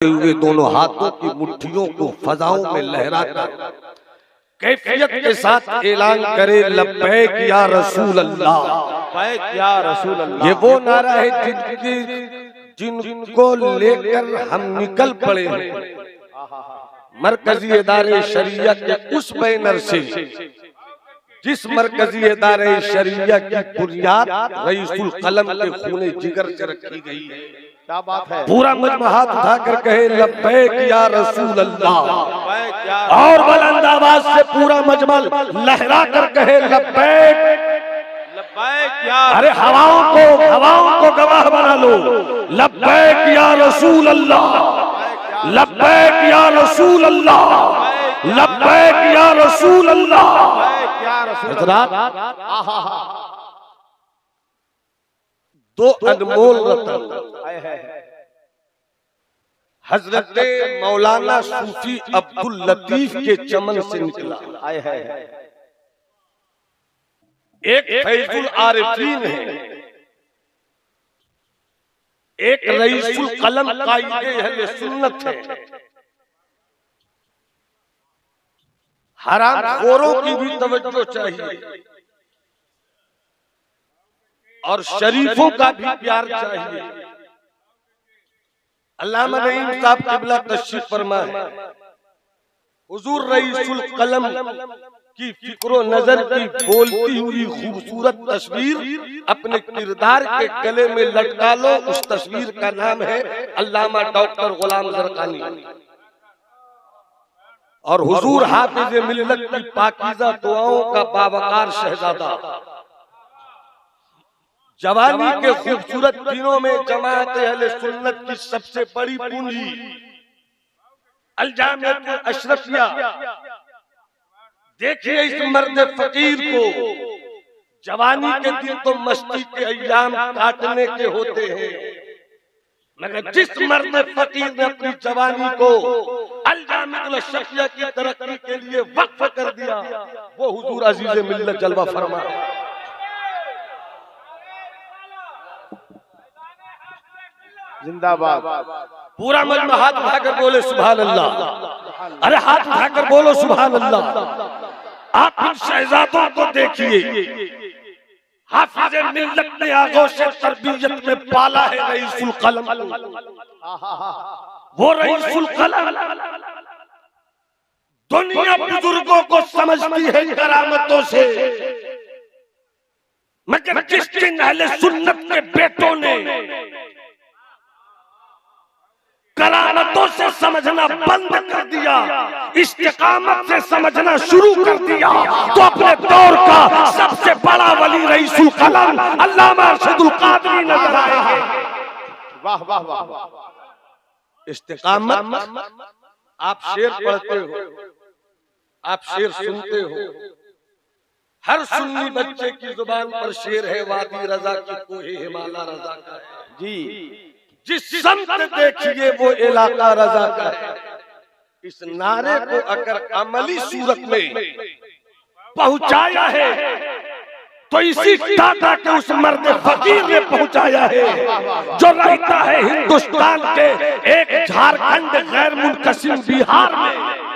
हुए दोनों हाथों की मुट्ठियों को फजाओं में लहराकर कैफियत के साथ ऐलान करे लब्बैक या रसूल अल्लाह, लब्बैक या रसूल अल्लाह। ये वो नारा है जिनको लेकर हम निकल पड़े हैं मरकजी इदारे शरिया के उस बैनर से जिस मरकजी इदारे शरिया की बुनियाद रईसुल कलम के खूने जिगर से रखी गई है। क्या बात है। पूरा मजमा हाथ उठाकर कहे लब्बैक या रसूल अल्लाह और बुलंद आवाज से पूरा मजमा लहरा कर कहे लब्बैक लब्बैक या। अरे हवाओं को गवाह बना लो। लब्बैक या रसूल अल्लाह, लब्बैक या रसूल अल्लाह, लब्बैक या रसूल अल्लाह। दो अनमोल रतन हजरत मौलाना सूफी अब्दुल लतीफ के चमन से निकला। एक फैजुल आरिफीन है, एक रईसुल कलम कायदे अहले सुन्नत है। हराम खोरों की भी तवज्जो चाहिए और शरीफों का भी प्यार चाहिए। अल्लामा नईम साहब क़िबला तशरीफ फरमाए, हुजूर रईसुल कलम की फिक्रो नजर की बोलती हुई खूबसूरत तस्वीर अपने किरदार के गले में लटका लो। उस तस्वीर का नाम है अल्लामा डॉक्टर गुलाम ज़रक़ानी और हुजूर हाफिज़ मिल्लत की पाकीज़ा दुआओं का बावकार शहजादा। जवानी के खूबसूरत दिनों में जमात अहले सुन्नत की सबसे बड़ी पूंजी अल जामिअतुल अशरफिया। देखिए इस मर्द फकीर को, जवानी के दिन तो मस्ती के अय्याम काटने के होते हैं, मगर जिस मर्द फकीर ने अपनी जवानी को अल जामिअतुल अशरफिया की तरक्की के लिए वक्फ कर दिया, वो हुजूर अजीज मिल्लत जलवा फरमा। जिंदाबाद। पूरा मजमा हाथ उठाकर बोले सुभान अल्लाह। अरे हाथ उठाकर बोलो सुभान अल्लाह। आप इन शहजादों को देखिए, हाफिज़ मिल्लत ने आगोश तरबियत में पाला है रईसुल कलम। वो रईसुल कलम दुनिया बुजुर्गों को समझती है करामतों से, मगर जिस दिन अहले सुन्नत के बेटों ने करामतों से समझना बंद कर दिया, इस्तिकामत से समझना शुरू कर दिया, तो अपने दौर का सबसे बड़ा वली रईसुल कलम अल्लामा अरशदुल कादरी नजर आएंगे। वाह वाह वाह वाह। इस्तिकामत, आप शेर पढ़ते हो, आप शेर सुनते हो, हर सुन्नी बच्चे की जुबान पर शेर है वादी रजा की कोहे हिमाला रजा का है जी। जिस समत देखिए वो इलाका रजा का है। इस नारे को अगर अमली सूरत में पहुंचाया है तो इसी टाटा के उस मर्द फकीर ने पहुंचाया है जो रहता है हिंदुस्तान के एक झारखंड गैर मुनकसिम बिहार में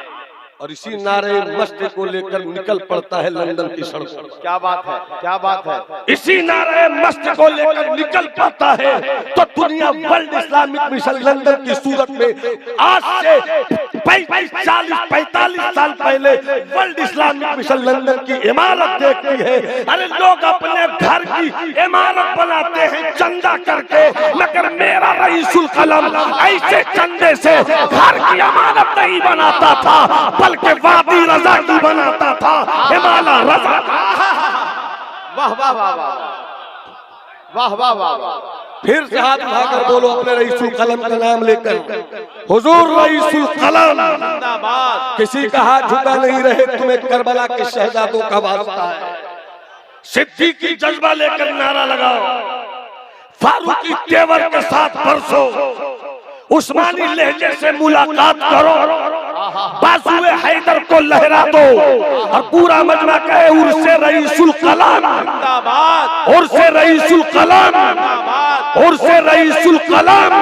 और इसी नारे मस्त को लेकर निकल पड़ता है लंदन की सड़कों। क्या बात है, क्या बात है। इसी नारे मस्त को लेकर निकल पाता है तो दुनिया वर्ल्ड इस्लामिक मिशन लंदन की सूरत में आज से 40-45 साल पहले वर्ल्ड इस्लामिक मिशन लंदन की इमारत देखती है। अरे लोग अपने घर की इमारत बनाते हैं चंदा करके, मगर मेरा रईसुल कलम ऐसे चंदे से घर की इमारत नहीं बनाता था, बल्कि वादी रजा की बनाता था, हिमाला रजा। वाह वाह वाह वाह वाह वाह वाह वाह। फिर से हाथ उठाकर बोलो अपने रईसुल कलम का नाम लेकर, हुजूर रईसुल कलम जिंदाबाद। किसी का हाथ झुका नहीं रहे, तुम्हें करबला के शहजादों का वास्ता है। सिद्दीकी जज्बा लेकर नारा लगाओ, फारूकी तेवर के साथ परसो, उस्मानी लहजे से मुलाकात करो, बाजुए हैदर को लहरा दो और पूरा मजमा कहे उर्से रईसुल कलम जिंदाबाद, उर्से रईसुल कलम, उर्से रईसुल कलम।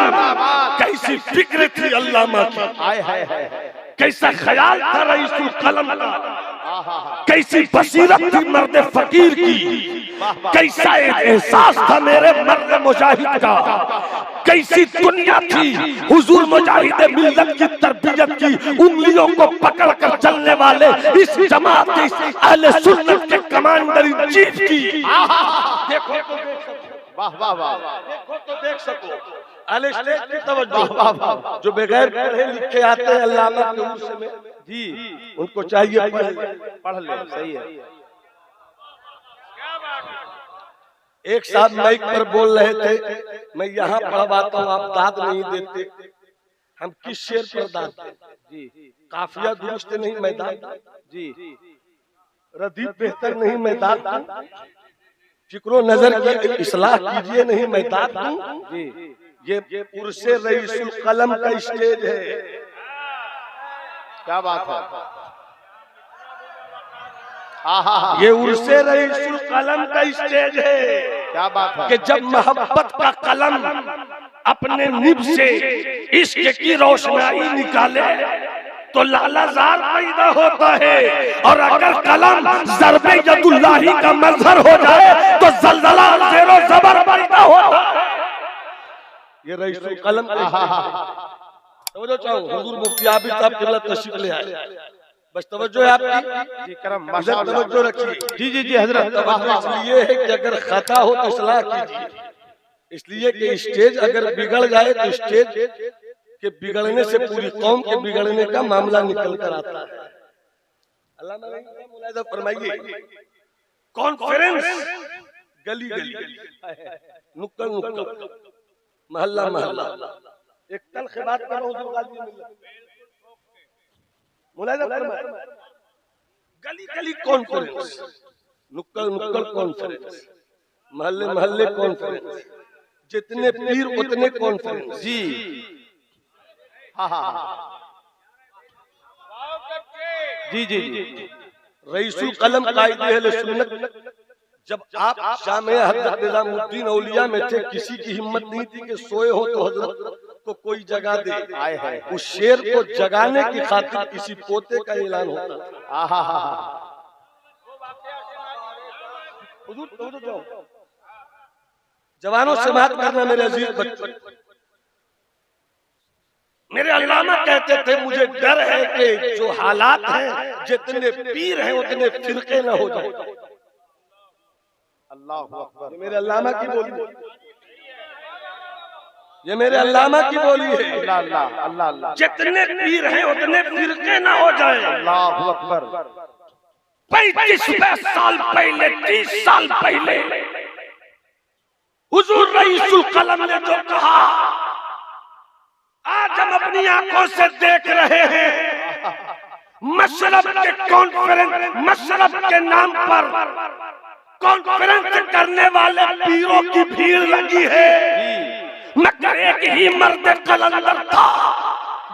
कैसी कैसी फिक्र थी अल्लामा की, हाय हाय हाय कैसा ख्याल था रईसुल कलम का, कैसी बसीरत थी मर्द फकीर की, कैसा एहसास था मेरे मर्द मुजाहिद का, कैसी दुनिया थी हुजूर मुजाहिद मिल्लत की तरबियत की उंगलियों को पकड़ कर चलने वाले इस जमात के अहले सुन्नत के कमांडर इन चीफ की। देखो तो देख सको, वाह वाह वाह, देखो तो देख सको। अहले स्टेज की तवज्जो, जो बगैर पढ़े लिखे आते हैं अल्लामा के उर्स में जी, उनको चाहिए पढ़ ले, सही है। एक साथ माइक पर बोल रहे थे, मैं यहाँ पढ़वाता हूँ, आप दाद नहीं देते। हम किस शेर पर दाद दें? जी, काफिया दुरुस्त नहीं मैं दाद दूं, जी, रदीफ बेहतर नहीं मैं दाद दूं, फिक्रो नजर की इस्लाह कीजिए नहीं मैं दाद दूं। जी, ये उर्से रईसुल कलम का स्टेज है। क्या बात है। ये उर्से रईसुल कलम का स्टेज है। क्या बात है कि जब मोहब्बत का कलम अपने निब से इश्क की रोशनाई निकाले तो लालाजार पैदा होता है, और अगर कलम ज़र्बे यदुल्लाही का मजहर हो जाए तो जलजला ज़ेरो ज़बर पैदा होता है। ये रईसुल कलम तवज्जो चाहो, हुजूर मुफ्ती आबिद साहब किबला तशरीफ ले आए, बस तवज्जो है आपकी जी, करम, इधर माशाअल्लाह, तवज्जो रखिए। जी जी जी हजरत, तवज्जो इसलिए है कि अगर खता हो तो इस्लाह कीजिए, इसलिए कि स्टेज अगर बिगड़ जाए तो स्टेज के बिगड़ने से पूरी कौम के बिगड़ने का मामला निकल कर आता है। अल्लाह मुलाहिजा फरमाइए, कॉन्फ्रेंस गली गली, नुक्कड़ नुक्कड़, मोहल्ला मोहल्ला, एक तल्ख बात कर रहा हूँ, मुलाहिजा फरमाइए, गली गली कॉन्फ्रेंस, नुक्कड़ नुक्कड़ कॉन्फ्रेंस, मोहल्ले मोहल्ले कॉन्फ्रेंस, जितने पीर उतने कॉन्फ्रेंस। जी, हाँ हाँ, जी जी जी, रईसुल कलम कायदे अहले सुन्नत। जब आप जामिया हज़रत निज़ामुद्दीन औलिया में थे, किसी की हिम्मत नहीं थी कि सोए हो तो हजरत को कोई जगा दे। आए है, उस शेर को जगाने की खातिर किसी पोते का ऐलान होता था। जवानों से बात करना मेरे अजीज बच्चों, मेरे अल्लामा कहते थे मुझे डर है कि जो हालात हैं, जितने पीर हैं उतने फिरके न हो जाए। अल्लाहु अकबर, ये मेरे अल्लामा की बोली, ये मेरे अल्लामा की बोली है। अल्लाह अल्लाह अल्लाह अल्लाह, जितने पीर हैं उतने फिरके न हो जाए। अल्लाहु अकबर। 35 साल पहले, 30 साल पहले हुजूर रईसुल कलम ने जो कहा, आज हम अपनी आंखों से देख रहे हैं। मशरब के कॉन्फ्रेंस, मशरब के नाम पर कॉन्फ्रेंस करने वाले पीरों की भीड़ लगी है, मगर एक ही मर्द कलंदर था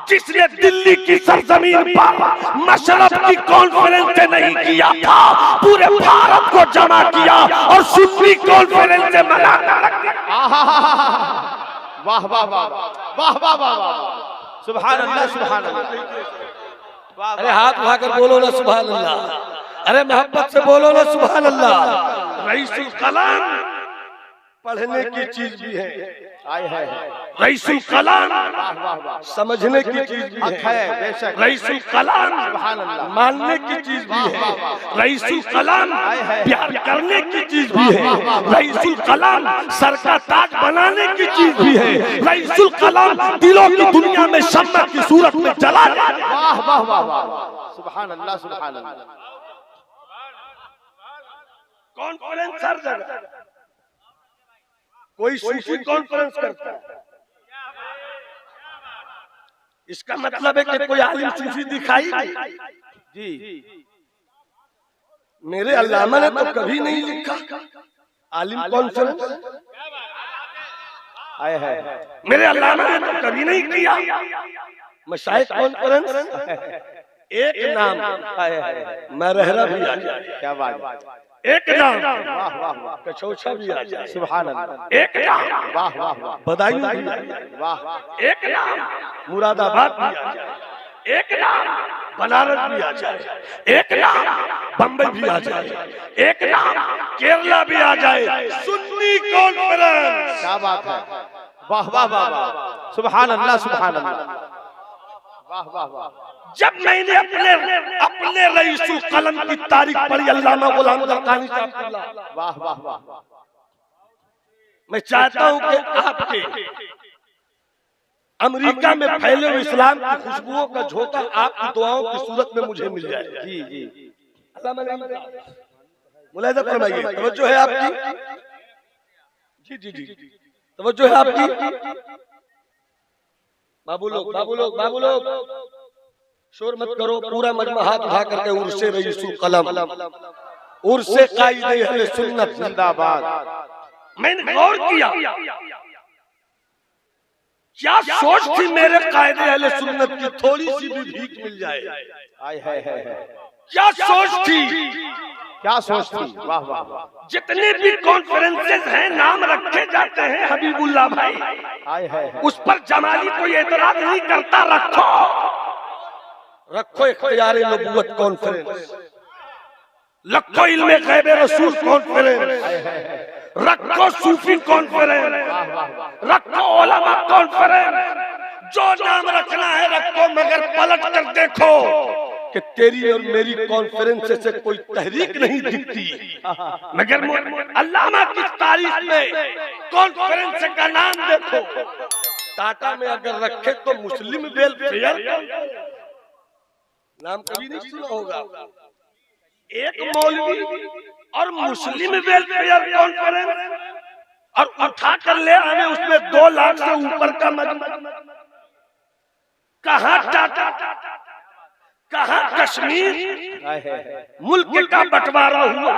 जिसने दिल्ली की सरजमीन पर मशरब की कॉन्फ्रेंस नहीं किया था, पूरे भारत को जमा किया और सुन्नी कॉन्फ्रेंस से मना कर दिया। वाह वाह वाह वाह वाह वाह वाह, सुभान अल्लाह सुभान अल्लाह। अरे हाथ उठाकर बोलो ना सुभान अल्लाह, अरे मोहब्बत से बोलो ना सुभान अल्लाह। रईसुल कलाम पढ़ने की चीज भी है, आए है, रईसुल कलाम वाह वाह वाह, समझने की चीज भी है, बेशक, रईसुल कलाम सुभान अल्लाह, मानने की चीज भी है, रईसुल कलाम प्यार करने की चीज भी है, रईसुल कलाम सर का ताज बनाने की चीज भी है, रईसुल कलाम दिलों की दुनिया में शम्मा की सूरत में जला दे। वाह वाह वाह वाह, सुभान अल्लाह सुभान अल्लाह। कॉन्फ्रेंस हर जगह, कोई सूफी कॉन्फ्रेंस करता है, इसका मतलब है कि कोई आलिम सूफी दिखाई जी, मेरे अल्लामा ने तो कभी नहीं लिखा आलिम कॉन्फ्रेंस, आए है, मेरे अल्लामा ने तो कभी नहीं किया मशाइख कॉन्फ्रेंस। एक नाम आए है, मरहरा भी आ जाए, क्या बात, एक नाम, वाह वाह वाह, कछौछा भी आ जाए, सुभान अल्लाह, एक नाम, वाह वाह वाह, बदायूं भी आ जाए, वाह, एक नाम, मुरादाबाद भी आ जाए, एक नाम, बनारस भी आ जाए, एक नाम, बम्बई भी आ जाए, एक नाम, केरला भी आ जाए, सुन्नी कॉन्फ्रेंस। क्या बात है, वाह वाह वाह वाह, सुभान अल्लाह, सुभान अल्लाह, वाह वाह वाह। जब मैंने अपने रईसुल कलम की तारीख पढ़ी, अल्लामा गुलाम दरकानी साहब, वाह वाह वाह, मैं चाहता हूं कि आपके अमेरिका में फैले हुए इस्लाम की खुशबुओं का झोंका आपकी दुआओं की सूरत में मुझे मिल जाए। जी जी, मुलाहिजा फरमाइए, तवज्जो है आपकी, जी जी जी, तवज्जो है आपकी। बाबू लोग, बाबू लोग, बाबू लोग, शोर मत करो, पूरा मजमा हाथ उठा करके उर्से रईसुल कलम, उर्से कायदे अहले सुन्नत जिंदाबाद। मैंने गौर किया, क्या सोच थी मेरे कायदे अहले सुन्नत की, थोड़ी सी भी भीख मिल जाए, आय है, क्या सोच थी, क्या सोच थी, वाह वाह वाह, जितने भी कॉन्फ्रेंसेस हैं, नाम रखे जाते हैं हबीबुल्लाह भाई, आय है, उस पर जमाली कोई एतराज नहीं करता, रखो रखो इख्तियार नबूवत कॉन्फ्रेंस, रखो इल्मे गैब रसूल कॉन्फ्रेंस, रखो सूफी कॉन्फ्रेंस, रखो उलमा कॉन्फ्रेंस, जो नाम रखना है रखो, मगर पलट कर देखो कि तेरी और मेरी कॉन्फ्रेंस से कोई तहरीक नहीं दिखती, मगर अल्लामा की तारीख में कॉन्फ्रेंस का नाम देखो। टाटा में अगर रखे तो मुस्लिम वेलफेयर, नाम कभी नहीं सुना होगा, एक मौलवी और मुस्लिम वेलफेयर कॉन्फ्रेंस, और उठा कर ले आने उसमें 2 लाख से ऊपर का मजमा, कहाँ टाटा, कहाँ कश्मीर, मुल्क का बंटवारा हुआ,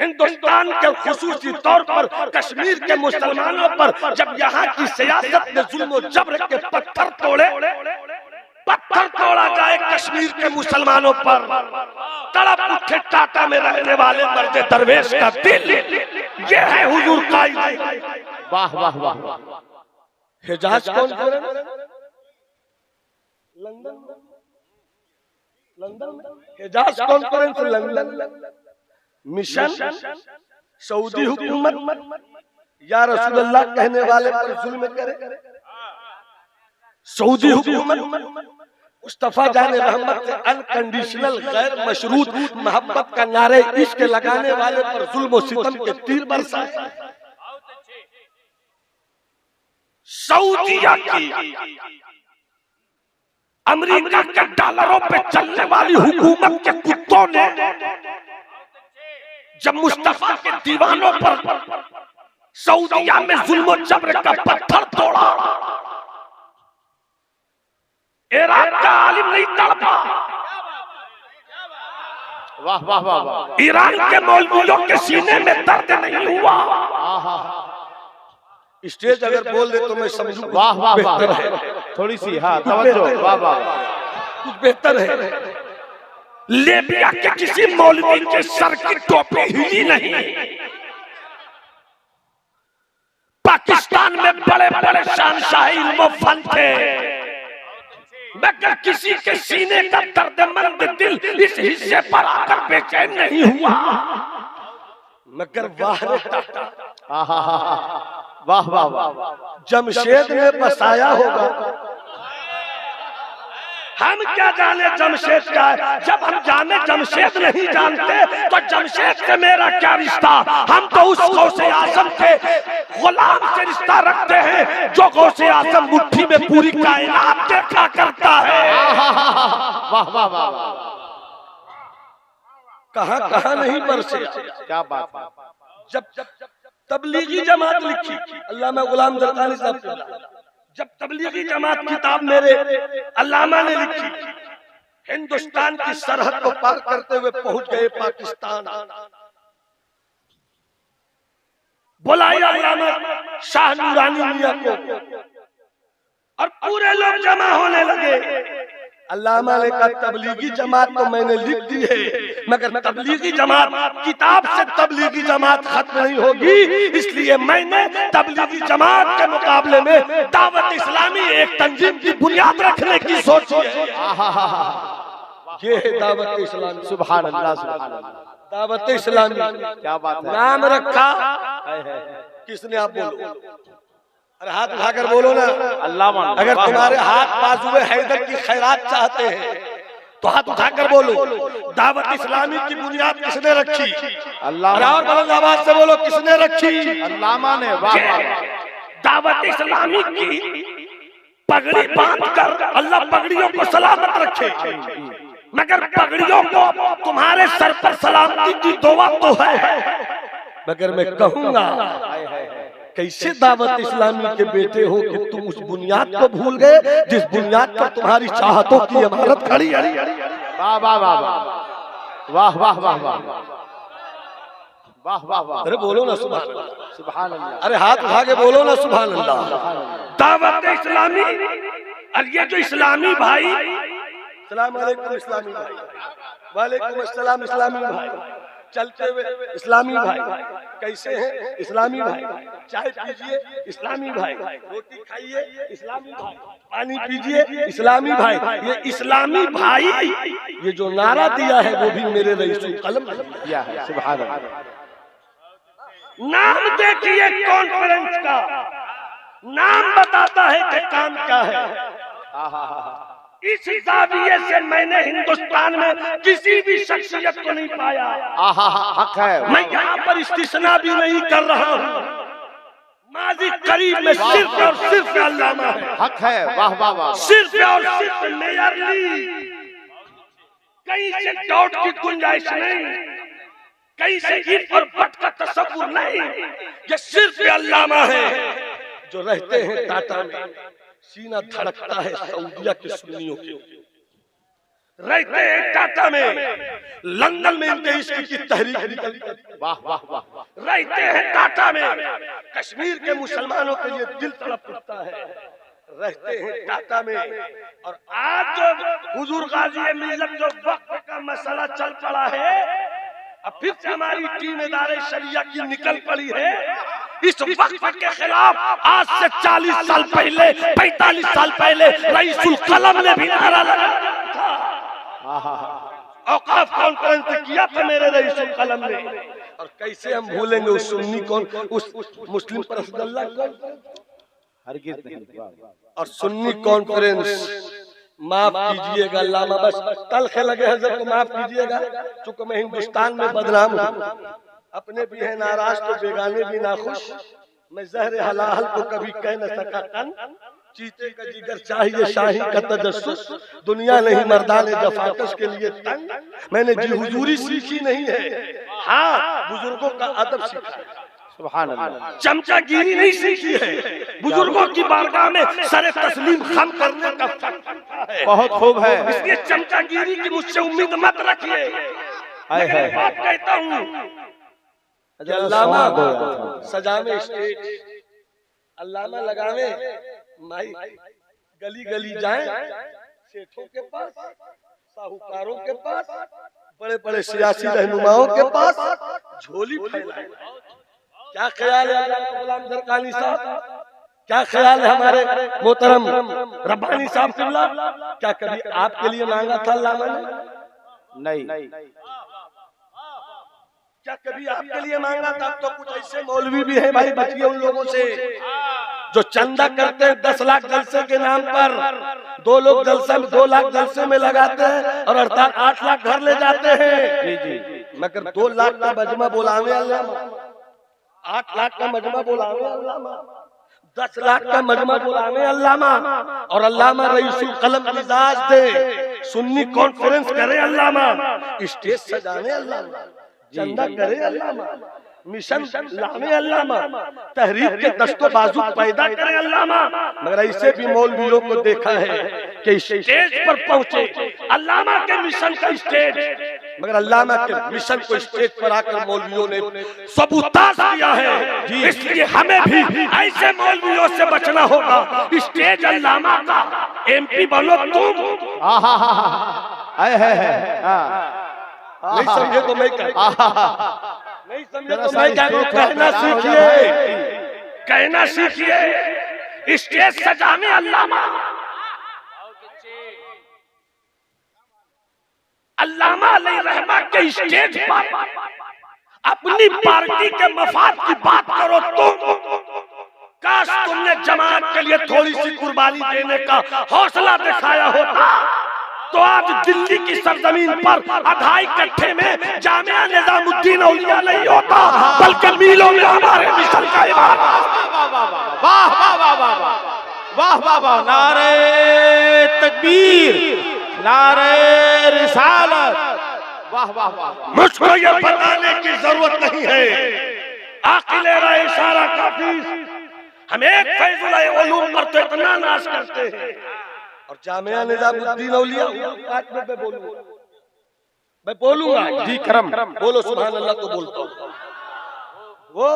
हिंदुस्तान के खुसूसी तौर पर कश्मीर के मुसलमानों पर जब यहाँ की सियासत ने जुल्म और जबर के पत्थर तोड़े, पत्थर तोड़ा जाए कश्मीर के मुसलमानों पर, तड़प उठे टाटा में रहने वाले मर्द दरवेश का दिल, ये है हुजूर कायदे। वाह वाह वाह, हिजाज कॉन्फ्रेंस लंदन, लंदन में हिजाज कॉन्फ्रेंस लंदन, मिशन सऊदी हुकूमत, या रसूलुल्लाह कहने वाले पर जुल्म करे, सऊदी हुकूमत मुस्तफा जाने रहमत से अनकंडीशनल गैर मशरूत मोहब्बत का नारे इश्क लगाने वाले पर जुल्म और सितम के तीर बरसाए, सऊदीया की अमेरिका के डॉलरों पे चलने वाली हुकूमत के कुत्तों ने जब मुस्तफा के दीवानों पर सऊदीया में जुल्म और जबर का पत्थर तोड़ा, इराक का आलिम नहीं तड़पा, वाह वाह वाह वाह, ईरान के मौलवियों के सीने में दर्द नहीं हुआ। स्टेज अगर बोल दे तो मैं समझूं वाह वाह वाह, थोड़ी सी, हाँ तवज्जो, वाह वाह, कुछ बेहतर है। लीबिया के किसी मौलवी के सर की टोपी हिली नहीं, पाकिस्तान में बड़े बड़े शहंशाही इल्म फन थे, मगर किसी के सीने का दर्दमंद दिल इस हिस्से पर आकर बेचैन नहीं हुआ, मगर वाह वाह वाह वाह, जमशेद ने बसाया होगा। हम क्या जाने जमशेद क्या है, जब हम जाने जमशेद नहीं जानते तो जमशेद से मेरा क्या रिश्ता। हम तो उस गौसे आजम के गुलाम से रिश्ता रखते हैं जो गौसे आजम मुट्ठी में पूरी कायनात देखा करता है। वाह वाह वाह, कहां कहां नहीं बरसे, क्या बात है। जब तबलीगी जमात लिखी, अल्लामा गुलाम दरकानी साहब, जब तबलीगी जमात किताब मेरे अल्लामा ने लिखी, हिंदुस्तान की सरहद को पार करते हुए पहुंच गए पाकिस्तान, बुलाया अल्लामा शाह नूरानी मियां को और पूरे लोग जमा होने लगे। अल्लामा ने कहा तबलीगी जमात तो मैंने लिख दी है, मगर तबलीगी जमात किताब से तबलीगी जमात खत्म नहीं होगी, इसलिए मैंने तबलीगी जमात के मुकाबले में दावत इस्लामी एक तंजीम की बुनियाद रखने की सोची है। ये है दावत इस्लामी। सुभान अल्लाह, सुभान अल्लाह। दावत इस्लामी क्या बात है। नाम रखा किसने? आप बोलो, अरे हाथ उठाकर बोलो ना। अल्लामा। अगर तुम्हारे हाथ बाजुए हैदर की खैरात चाहते हैं तो हाथ उठाकर बोलो, दावत इस्लामी की बुनियाद किसने रखी? अल्लामा। और बुलंद आवाज से बोलो, किसने रखी? अल्लामा ने। वाह वाह। दावत इस्लामी की पगड़ी बांधकर अल्लाह पगड़ियों को सलामत रखे, मगर पगड़ियों को तुम्हारे सर पर सलामती की दुआ तो है, मगर मैं कहूंगा कैसे दावत इस्लामी के बेटे हो कि तुम उस बुनियाद को भूल गए जिस बुनियाद पर तुम्हारी चाहतों की इमारत खड़ी है। वाह वाह वाह वाह वाह वाह वाह वाह वाह वाह। अरे बोलो ना सुभान अल्लाह, सुभान अल्लाह। अरे हाथ उठा के बोलो ना सुभान अल्लाह। दावत इस्लामी, और ये जो इस्लामी भाई, सलाम अलैकुम इस्लामी भाई, वालेकुम अस्सलाम इस्लामी भाई, चलते हुए इस्लामी भाई, कैसे हैं इस्लामी भाई, चाय पीजिए इस्लामी भाई, रोटी खाइए इस्लामी भाई, पानी पीजिए इस्लामी भाई। ये इस्लामी भाई ये जो नारा दिया है वो भी मेरे रईसुल कलम दिया है। सुभान अल्लाह। नाम देखिए कॉन्फ्रेंस का, नाम बताता है कि काम क्या है। इस जाविये से मैंने हिंदुस्तान में किसी भी शख्सियत को नहीं पाया। हक है। मैं यहाँ पर इस्तिस्ना भी नहीं कर रहा हूँ, माजी करीब में सिर्फ और सिर्फ अल्लामा है। हक है। वाह वाह वाह। सिर्फ और सिर्फ मेयरली, कहीं से डाउट की गुंजाइश नहीं, कहीं से इफ और बट का तसव्वुर नहीं। ये सिर्फ अल्लामा है जो रहते हैं टाटा में, सीना धड़कता है सऊदिया के सुन्नियों के, रहते हैं टाटा में, लंदन में इनके इश्क की तहरीक निकलती है। वाह वाह वाह। रहते हैं टाटा में, कश्मीर के मुसलमानों के लिए दिल तड़प उठता है, रहते हैं टाटा में। और आज जो हुजूर गाजी मिल्लत जो वक्त का मसला चल पड़ा है, अब फिर से हमारी टीम इदारे शरिया की निकल पड़ी है। इस वक्त के खिलाफ आज से 40 साल पहले, 45 साल पहले रईसुल कलम ने भी नारा लगाया था, औकाफ कॉन्फ्रेंस किया था मेरे रईसुल कलम ने। और कैसे हम भूलेंगे उस सुन्नी कौन, उस मुस्लिम परसदल्ला कौन, हरगिज़ नहीं। और सुन्नी कॉन्फ्रेंस। माफ कीजिएगा अल्लामा, बस तल्ख लगे हजरत को माफ कीजिएगा, चूंकि मैं हिंदुस्तान में बदनाम हूँ, अपने भी है नाराज तो बेगाने भी नाखुश। मैं जहर हलाल को कभी कह न सका कन, चीते का जिगर चाहिए शाही का तजस्सुस, दुनिया नहीं मर्दाने जफाकश के लिए तंग। मैंने जी हुजूरी सीखी नहीं है, हाँ बुजुर्गों का अदब सीखा है। सुभान अल्लाह। चमचागिरी नहीं सीखी है, बुजुर्गों की बारगाह में सरे तस्लीम खम करने का फर्क है। बहुत खूब है। इसलिए चमचागिरी की मुझसे उम्मीद मत रखिए। मैं बात कहता हूँ, अल्लामा सजावे स्टेज, अल्लामा लगावे माई, गली गली जाए सेठों के पास, साहूकारों के पास, बड़े बड़े सियासी रहनुमाओं के पास झोली फैलाए। क्या ख्याल है गुलाम दरकानी साहब, क्या ख्याल है हमारे मोहतरम रब्बानी साहब किबला, क्या कभी आपके लिए मांगा था अल्लामा ने? नहीं। क्या कभी आपके लिए मांगा था? तो कुछ ऐसे मौलवी भी है भाई, बचिए उन लोगों से जो चंदा करते हैं 10 लाख जलसे के नाम पर। 2 लोग जलसे में 2 लाख जलसे में लगाते हैं और अर्थात 8 लाख घर ले जाते हैं। जी जी। मगर 2 लाख का मजमा बुलावे अल्लामा, 8 लाख का मजमा बुलावे अल्लामा, 10 लाख का मजमा बुलावे अल्लामा, और अल्लामा रईसुल कलम मिजाज दे, सुन्नी कॉन्फ्रेंस करे अल्लामा, स्टेज सजाने अल्लामा, चंदा करे अल्लामा, मिशन लाने अल्लामा, तहरीक के दस्तो बाजू पैदा करे अल्लामा। मगर ऐसे भी मौलवियों को देखा है कि स्टेज पर पहुंचे, अल्लामा के मिशन का स्टेज मगर अल्लामा के मिशन को स्टेज पर आकर मौलवियों ने सबूताज किया है। इसलिए हमें भी ऐसे मौलवियों से बचना होगा। स्टेज अल्लामा का, MP बनो तुम। नहीं समझे तो मैं नहीं समझे तो मैं कहना सीखिए, कहना सीखिए। स्टेज सजाने अल्लामा, अल्लामा अलैहिर्रहमा के स्टेज पर अपनी पार्टी के मफाद की बात करो तुम। काश तुमने जमात के लिए थोड़ी सी कुर्बानी देने का हौसला दिखाया होता तो आज दिल्ली की सरजमीन पर 2.5 कट्ठे में जामिया निजामुद्दीन औलिया नहीं होता, बल्कि मीलों में हमारे मिशन का इमारत। वाह वाह वाह वाह वाह वाह वाह, नारे तकबीर, नारे रिसालत, वाह वाह वाह। मुझको ये बताने की जरूरत नहीं है, आकिले रहे इशारा काफी। हम एक फैजुल उलूम पर तो इतना नाश करते हैं और जामिया निजामुद्दीन औलिया मैं बोलूंगा जी करम बोलो सुभान अल्लाह तो बोलता हूँ। वो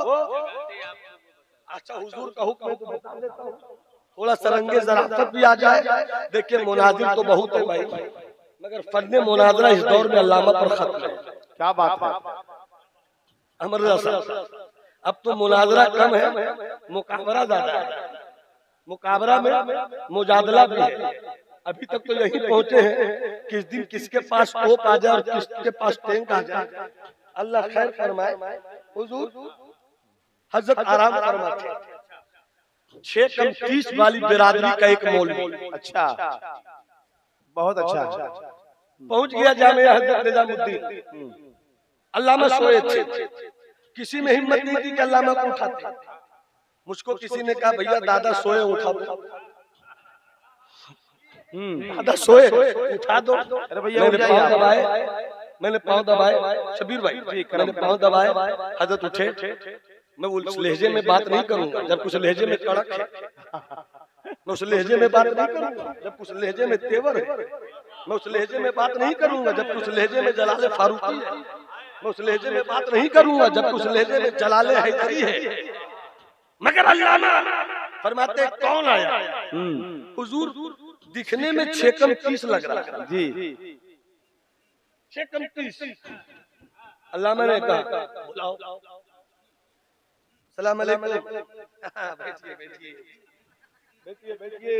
अच्छा हुजूर का हुक्म है तो बता देता हूँ, थोड़ा सरंगे ज़राफ़त भी आ जाए। देखिए मुनाजिर तो बहुत है भाई, मगर फन्ने मुनाजरा इस दौर में अल्लामा पर खत्म है। क्या बात है अमर रसा, अब तो मुनाजरा कम है, मुकाबरा ज्यादा है। मुकाबरा में मुजादला भी है। अभी तक तो यही पहुंचे हैं किस दिन किसके पास तोप आ जाए और किसके पास टैंक आ जाए। अल्लाह खैर फरमाए। हुजूर हजरत आराम फरमाते 6 कम 30 वाली बिरादरी का एक मौलवी, अच्छा, बहुत अच्छा, पहुंच गया जामिया हजरत निजामुद्दीन। अल्लामा सोए थे, किसी में हिम्मत नहीं थी कि अल्लामा को उठाते। मुझको किसी ने कहा भैया दादा सोए उठा दो। दादा सोए उठा दो। अरे भैया मैंने पाँव दबाए शबीर भाई, मैंने पाँव दबाए, हजरत उठे। मैं उस लहजे में बात नहीं करूंगा जब कुछ लहजे में कड़क है, मैं उस लहजे में बात नहीं करूंगा जब कुछ लहजे में तेवर है, मैं उस लहजे में बात नहीं करूंगा जब कुछ लहजे में जलाले फारूकी है, मैं उस लहजे में बात नहीं करूंगा जब कुछ लहजे में जलाले हैदरी है। मगर अल्लामा फरमाते कौन आया? हुजूर दिखने में 6 कम 30 लग रहा है जी, 6 कम 30। अल्लामा ने कहा बुलाओ। सलाम अलैकुम। बैठिए बैठिए बैठिए बैठिए।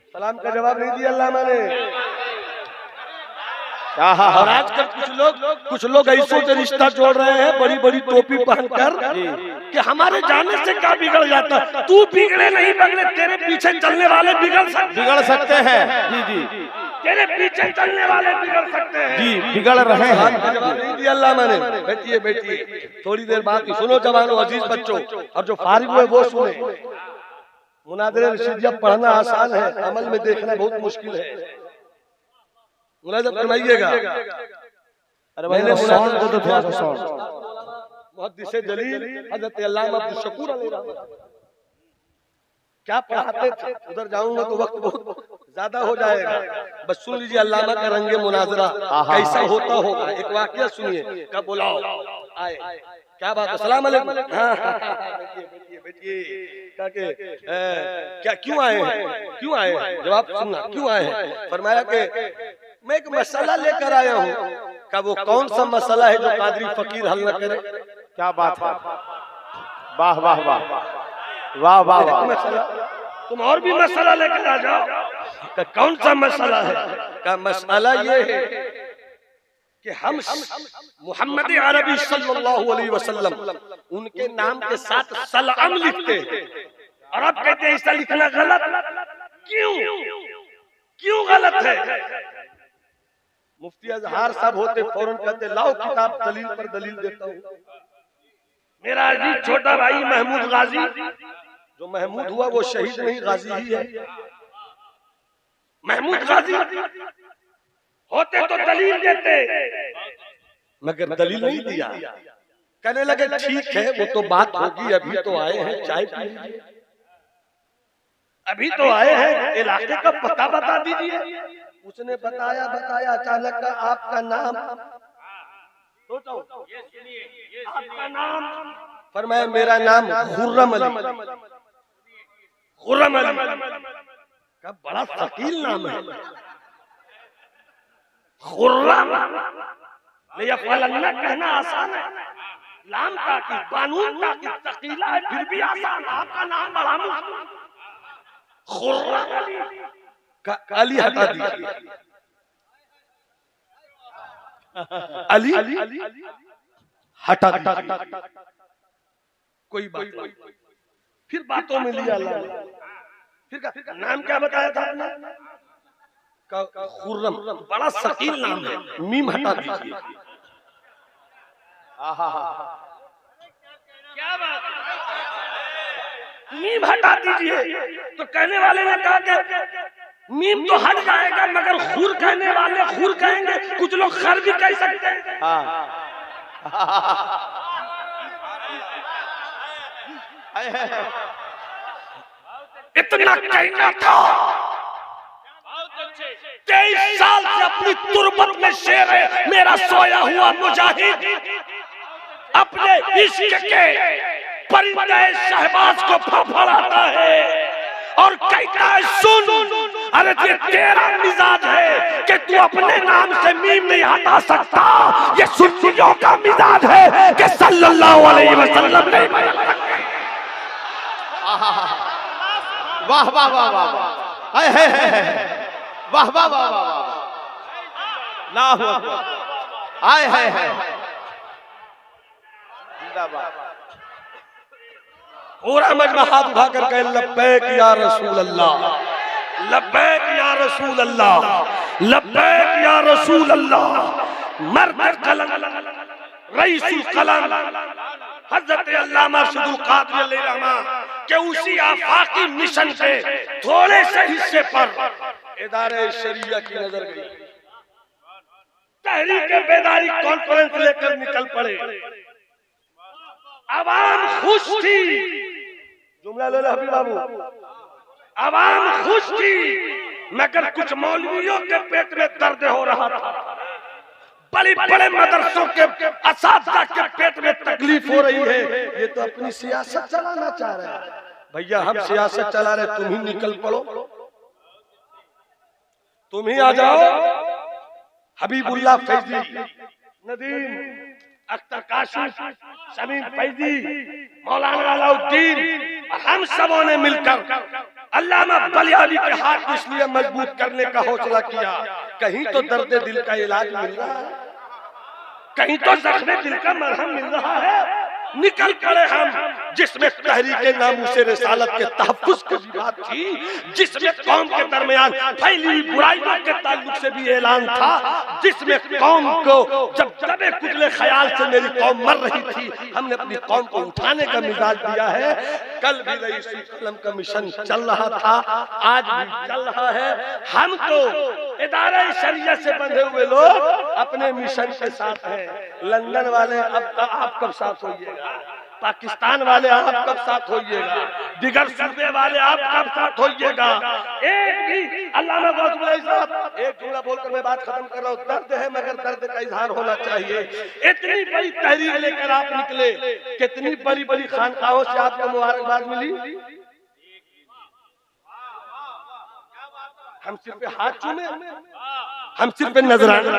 सलाम का जवाब नहीं दिया अल्लामा ने। और आजकल कुछ लोग ऐसों से रिश्ता जोड़ रहे हैं बड़ी बड़ी टोपी पहनकर कि हमारे जाने से क्या बिगड़ जाता। तू बिगड़े नहीं बिगड़े, तेरे पीछे चलने वाले बिगड़ सकते हैं। जी जी, तेरे पीछे चलने वाले बिगड़ सकते हैं जी, बिगड़ रहे हैं। जवाब नहीं दिया अल्लामा ने। बैठिए बैठिए, थोड़ी देर बाद सुनो जवानों अजीज बच्चों, और जो फारिग हुए वो सुने। मुनाज़िर रशीदिया पढ़ना आसान है, अमल में देखना बहुत मुश्किल है। मुलाज़ा फरमाइएगा। मैंने मुनाज़िर को तो थोड़ा सा साउंड मुहद्दिस जलील हज़रत अल्लामा अब्दुल शकूर क्या पढ़ाते थे, उधर जाऊंगा तो वक्त बहुत ज्यादा हो जाएगा। बस सुन लीजिए अल्लामा का रंगे मुनाजरा कैसा होता होगा। एक वाकया सुनिए। कब बुलाओ आए, क्या बात है? अस्सलाम वालेकुम। बैठिए बैठिए। क्या क्यों आए हैं? क्यों आए हैं? जवाब सुनना, क्यों आए हैं? फरमाया कि मैं एक मसला लेकर आया हूँ। क्या वो कौन सा मसला है जो कादरी फकीर हल न करे? क्या बात है, वाह वाह वाह वाह वाह वाह। तुम और भी मसला लेकर आ जाओ। कौन सा मसला है? का मसला ये है कि हम मोहम्मद अरबी सल्लल्लाहु अलैहि वसल्लम उनके नाम के साथ सलाम लिखते हैं और आप कहते हैं ऐसा लिखना गलत। क्यों गलत है? मुफ्ती अजहार साहब होते फौरन कहते लाओ किताब दलील पर दलील देता हूँ। मेरा अजीज छोटा भाई महमूद गाजी, जो महमूद हुआ वो शहीद नहीं गाजी ही है। महमूद गाजी होते तो दलील देते, मगर दलील नहीं दिया। कहने लगे ठीक है वो तो बात होगी, अभी तो आए हैं चाय पी लीजिए, अभी तो आए हैं इलाके का पता बता दीजिए। उसने बताया अचानक का आपका नाम आपका नाम? फरमाया मेरा नाम खुर्रम अली। खुर्रम अली का बड़ा शकील नाम है। खुर्रम लियफ़अलन्ना कहना आसान है, लाम ताकि कानून ताकि तकीला है, फिर भी आसान। आपका नाम बड़ा मुश्किल। खुर्रम अली का अली हटा दीजिए, अली हटा दीजिए, कोई बात नहीं। फिर बातों में लिया अल्लाह। फिर नाम क्या बताया था आपने? खुर्रम, बड़ा शकील नाम है, मीम हटा दीजिए। क्या बात, मीम हटा दीजिए। तो कहने वाले ने कहा कि मीम तो हट जाएगा, मगर खुर कहने वाले खुर कहेंगे, कुछ लोग खर भी कह सकते हैं। इतना कहना था। 23 साल से अपनी तुरबत में शेर है मेरा सोया हुआ मुजाहिद, अपने इश्क के परिंदे शहबाज को फड़फड़ाता है और कहता है सुन, अरे ये तेरा मिजाज है कि तू अपने नाम से मीम नहीं हटा सकता, ये सुन्नियों का मिजाज है कि सल्लल्लाहु अलैहि वसल्लम नहीं बदल सकते। वाह वाह वाह वाह, वाह वाह वाह वाह, अल्लाहु अकबर, आए है जिंदाबाद। पूरा मजमा हाथ उठाकर कहे लब्बैक या रसूल अल्लाह, लब्बैक या रसूल अल्लाह, लब्बैक या रसूल अल्लाह। मर्द कलम रईसुल कलम हजरत अल्लामा अरशदुल कादरी अलैहि रहमा के उसी आफाकी मिशन पे थोड़े से हिस्से पर इदारे शरिया की नजर गई। तहरीक बेदारी कॉन्फ्रेंस लेकर निकल पड़े। आवाम खुश थी, जुमला ले लो हबीब बाबू, आवाम खुश थी, मगर कुछ मौलवियों के पेट में दर्द हो रहा था, बड़े बड़े मदरसों के असातिज़ा के पेट में तकलीफ हो रही है। ये तो अपनी सियासत चलाना चाह रहे हैं। भैया हम सियासत चला रहे, तुम ही निकल पड़ो, तुम ही आ जाओ। हबीबुल्लाह फैजी, नदीम अख्तर काशी, शमीम फैजी, मौलाना अलाउद्दीन, हम सबों ने मिलकर अल्लामा बलियाली के हाथ इसलिए मजबूत करने का हौसला किया, कहीं तो दर्द दिल का इलाज मिल रहा है, कहीं तो जख्म दिल का मरहम मिल रहा है। निकल पड़े हम, जिसमें तहरीक नामूसे रिसालत के तहफ्फुज़ की बात थी, जिसमें कौम के दरमियान फैली हुई बुराइयों के ताल्लुक से भी ऐलान था, जिसमें कौम को जब दबे कुचले ख्याल से मेरी कौम मर रही थी, हमने अपनी कौम को उठाने का मिजाज दिया है। कल भी रईसुल कलम का मिशन चल रहा था, आज भी चल रहा है। हम तो इदारे शरिया से बंधे हुए लोग अपने मिशन के साथ हैं। लंदन वाले अब आप कब साथ होइएगा, पाकिस्तान वाले आप कब साथ होइएगा, दिगर सूबे वाले आप कब साथ होइएगा। एक भी अल्लामा गौसुल साहब, एक जुमला बोलकर मैं बात खत्म कर रहा हूँ। दर्द है मगर दर्द का इजहार होना चाहिए। इतनी बड़ी तहरीर लेकर आप निकले, कितनी बड़ी बड़ी खानकाहों से आपको मुबारकबाद मिली। हम सिर्फ हाथ चूमे, हम सिर्फ नजराना,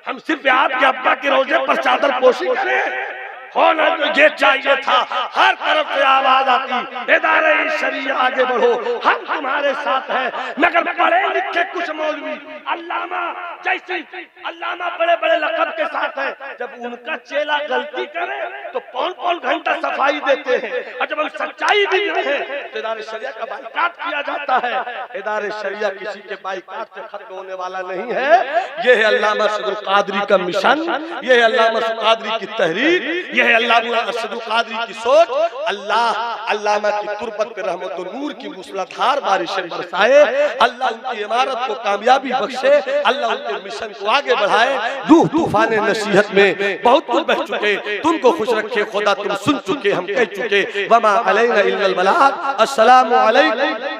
हम सिर्फ आपके अब्बा के रोजे पर चादर पोशी करें, होना तो ये चाहिए था। हर तरफ से आवाज आती, इदारे शरिया आगे बढ़ो, हम तुम्हारे साथ हैं। मगर पढ़े लिखे कुछ मौलवी अल्लामा जैसे अल्लामा बड़े बड़े लक़ब के साथ हैं, जब उनका चेला गलती करे तो पौन घंटा सफाई देते हैं, और जब हम सच्चाई भी नहीं है तो इदारे शरिया का बाइकाट किया जाता है। इदारे शरिया किसी के बाइकाट से खत्म होने वाला नहीं है। यह है अल्लामा अरशदुल कादरी का मिशन, यह है अल्लामा अरशदुल कादरी की तहरीक, यह है अल्लामा अरशदुल कादरी की सोच। अल्लाह अल्लामा की तुरबत पे रहमत और नूर की मूसलाधार बारिशें बरसाए, अल्लाह उनकी इमारत को कामयाबी बख्शे, अल्लाह उनके मिशन को आगे बढ़ाए। रूह तूफान नसीहत में बहुत कुछ बह चुके, तुमको खुश रखे खुदा, तुम सुन चुके, हम कह चुके। वमा अलैना इल्लल बलाग। अस्सलामु अलैकुम।